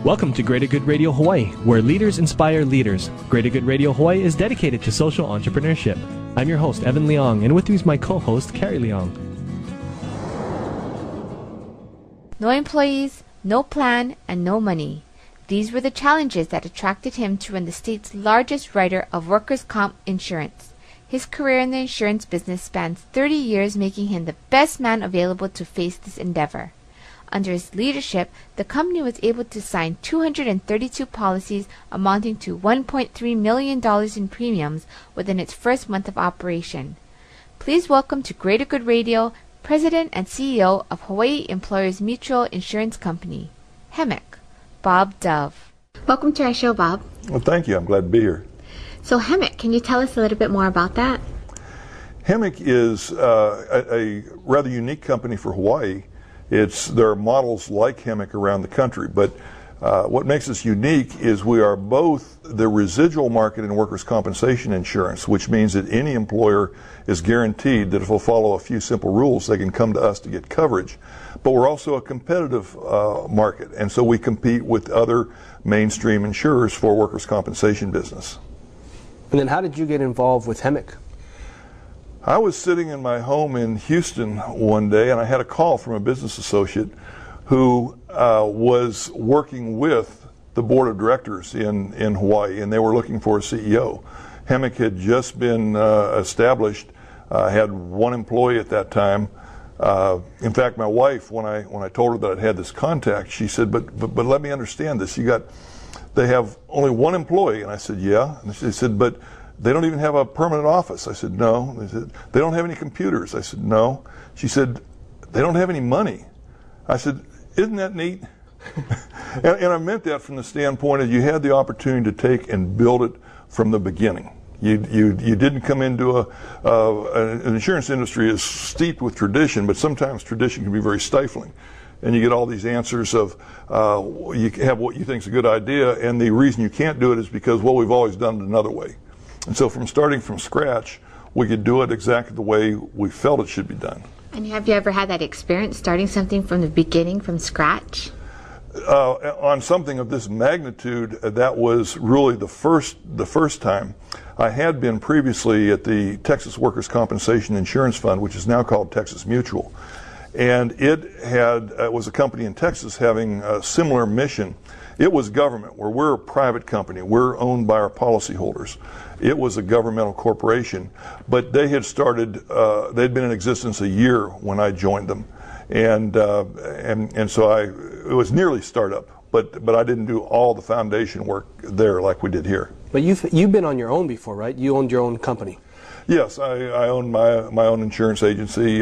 Welcome to Greater Good Radio Hawaii, where leaders inspire leaders. Greater Good Radio Hawaii is dedicated to social entrepreneurship. I'm your host, Evan Leong, and with me is my co-host, Carrie Leong. No employees, no plan, and no money. These were the challenges that attracted him to run the state's largest writer of workers' comp insurance. His career in the insurance business spans 30 years, making him the best man available to face this endeavor. Under his leadership, the company was able to sign 232 policies amounting to $1.3 million in premiums within its first month of operation. Please welcome to Greater Good Radio, President and CEO of Hawaii Employers Mutual Insurance Company, HEMIC, Bob Dove. Welcome to our show, Bob. Well, thank you. I'm glad to be here. So HEMIC, can you tell us a little bit more about that? HEMIC is a rather unique company for Hawaii. There are models like HEMIC around the country, but what makes us unique is we are both the residual market in workers' compensation insurance, which means that any employer is guaranteed that if they'll follow a few simple rules, they can come to us to get coverage. But we're also a competitive market, and so we compete with other mainstream insurers for workers' compensation business. And then how did you get involved with HEMIC? I was sitting in my home in Houston one day, and I had a call from a business associate who was working with the board of directors in Hawaii, and they were looking for a CEO. HEMIC had just been established, had one employee at that time. In fact, my wife, when I told her that I'd had this contact, she said, "But let me understand this. They have only one employee," and I said, "Yeah." And she said, "But they don't even have a permanent office." I said, "No." They said, "They don't have any computers." I said, "No." She said, "They don't have any money." I said, "Isn't that neat?" and I meant that from the standpoint of you had the opportunity to take and build it from the beginning. You didn't come into an insurance industry is steeped with tradition, but sometimes tradition can be very stifling. And you get all these answers of you have what you think is a good idea, and the reason you can't do it is because, well, we've always done it another way. And so from starting from scratch, we could do it exactly the way we felt it should be done. And have you ever had that experience, starting something from the beginning, from scratch? On something of this magnitude, that was really the first time. I had been previously at the Texas Workers' Compensation Insurance Fund, which is now called Texas Mutual. And it was a company in Texas having a similar mission. It was government, where we're a private company. We're owned by our policyholders. It was a governmental corporation, but they had started. They'd been in existence a year when I joined them, and so it was nearly startup. But I didn't do all the foundation work there like we did here. But you've been on your own before, right? You owned your own company. Yes, I owned my own insurance agency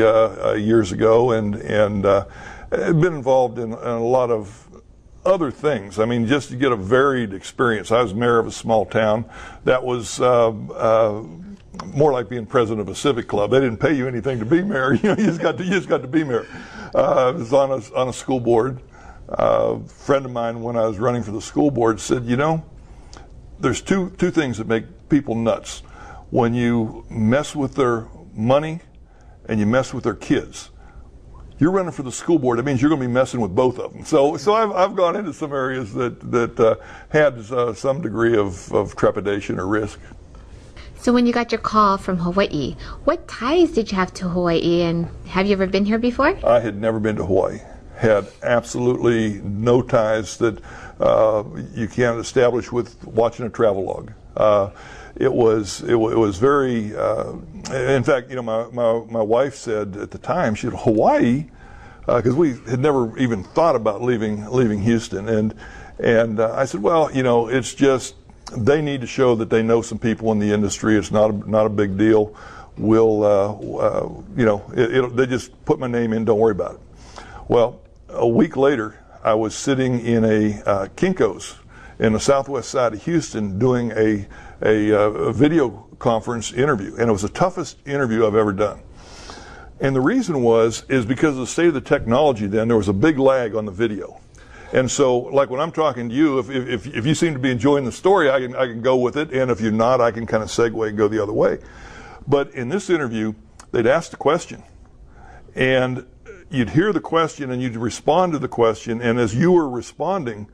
years ago, and been involved in a lot of other things. I mean, just to get a varied experience. I was mayor of a small town. That was more like being president of a civic club. They didn't pay you anything to be mayor. You just got to be mayor. I was on a school board. A friend of mine, when I was running for the school board, said, there's two things that make people nuts. When you mess with their money and you mess with their kids. You're running for the school board, it means you're going to be messing with both of them. So I've gone into some areas that had some degree of trepidation or risk. So when you got your call from Hawaii, what ties did you have to Hawaii, and have you ever been here before? I had never been to Hawaii. Had absolutely no ties that you can't establish with watching a travel log. It was very. In fact, my wife said at the time, she said, "Hawaii," because we had never even thought about leaving Houston, and I said, "Well, it's just they need to show that they know some people in the industry. It's not a big deal. We'll, they just put my name in. Don't worry about it." Well, a week later, I was sitting in a Kinko's in the southwest side of Houston doing a video conference interview, and it was the toughest interview I've ever done. And the reason is because of the state of the technology then, there was a big lag on the video. And so, like when I'm talking to you, if you seem to be enjoying the story, I can go with it, and if you're not, I can kind of segue and go the other way. But in this interview, they'd ask the question, and you'd hear the question and you'd respond to the question, and as you were responding,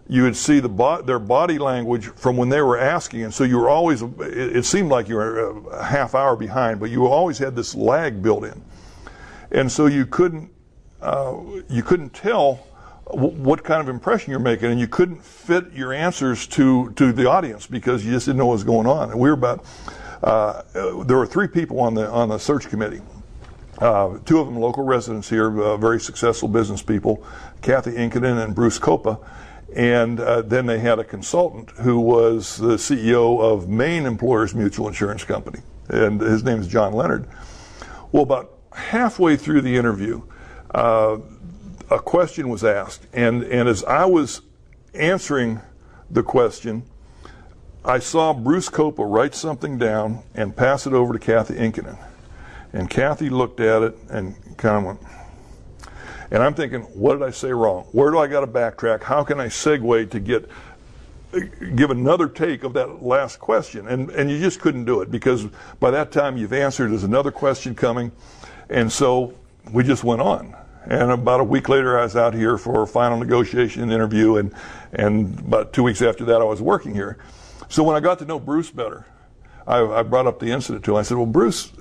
you would see their body language from when they were asking, and so you were always, it seemed like you were a half hour behind, but you always had this lag built in. And so you couldn't tell what kind of impression you're making, and you couldn't fit your answers to the audience because you just didn't know what was going on. And we were there were 3 people on the search committee. 2 of them local residents here, very successful business people, Kathy Inkinen and Bruce Copa. And then they had a consultant who was the CEO of Maine Employers Mutual Insurance Company, and his name is John Leonard. Well, about halfway through the interview, a question was asked, and as I was answering the question, I saw Bruce Copa write something down and pass it over to Kathy Inkinen. And Kathy looked at it and kind of went, and I'm thinking, what did I say wrong? Where do I got to backtrack? How can I segue to give another take of that last question? And you just couldn't do it because by that time you've answered, there's another question coming. And so we just went on. And about a week later, I was out here for a final negotiation interview, and about 2 weeks after that, I was working here. So when I got to know Bruce better, I brought up the incident to him. I said, well, Bruce,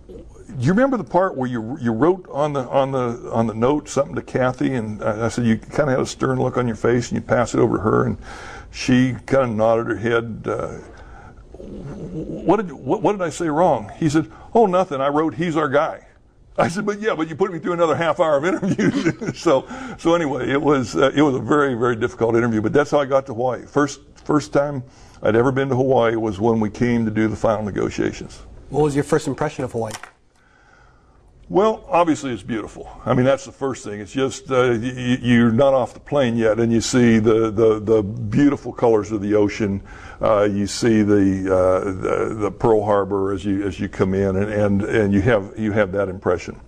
do you remember the part where you wrote on the note something to Kathy? And I said you kind of had a stern look on your face, and you passed it over to her, and she kind of nodded her head. What did I say wrong? He said, oh, nothing. I wrote, he's our guy. I said, but you put me through another half hour of interview. so anyway, it was a very, very difficult interview. But that's how I got to Hawaii. First time I'd ever been to Hawaii was when we came to do the final negotiations. What was your first impression of Hawaii? Well, obviously it's beautiful. I mean, that's the first thing. It's just you're not off the plane yet, and you see the beautiful colors of the ocean. You see the Pearl Harbor as you come in, and you have that impression.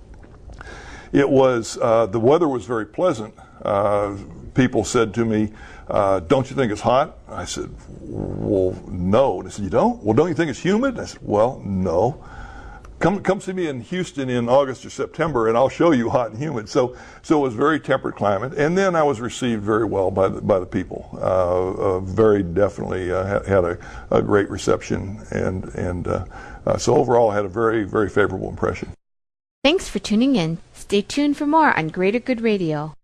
It was the weather was very pleasant. People said to me, "Don't you think it's hot?" I said, "Well, no." They said, "You don't? Well, don't you think it's humid?" I said, "Well, no." Come see me in Houston in August or September, and I'll show you hot and humid. So it was very temperate climate, and then I was received very well by the people. Very definitely had a great reception, and so overall I had a very, very favorable impression. Thanks for tuning in. Stay tuned for more on Greater Good Radio.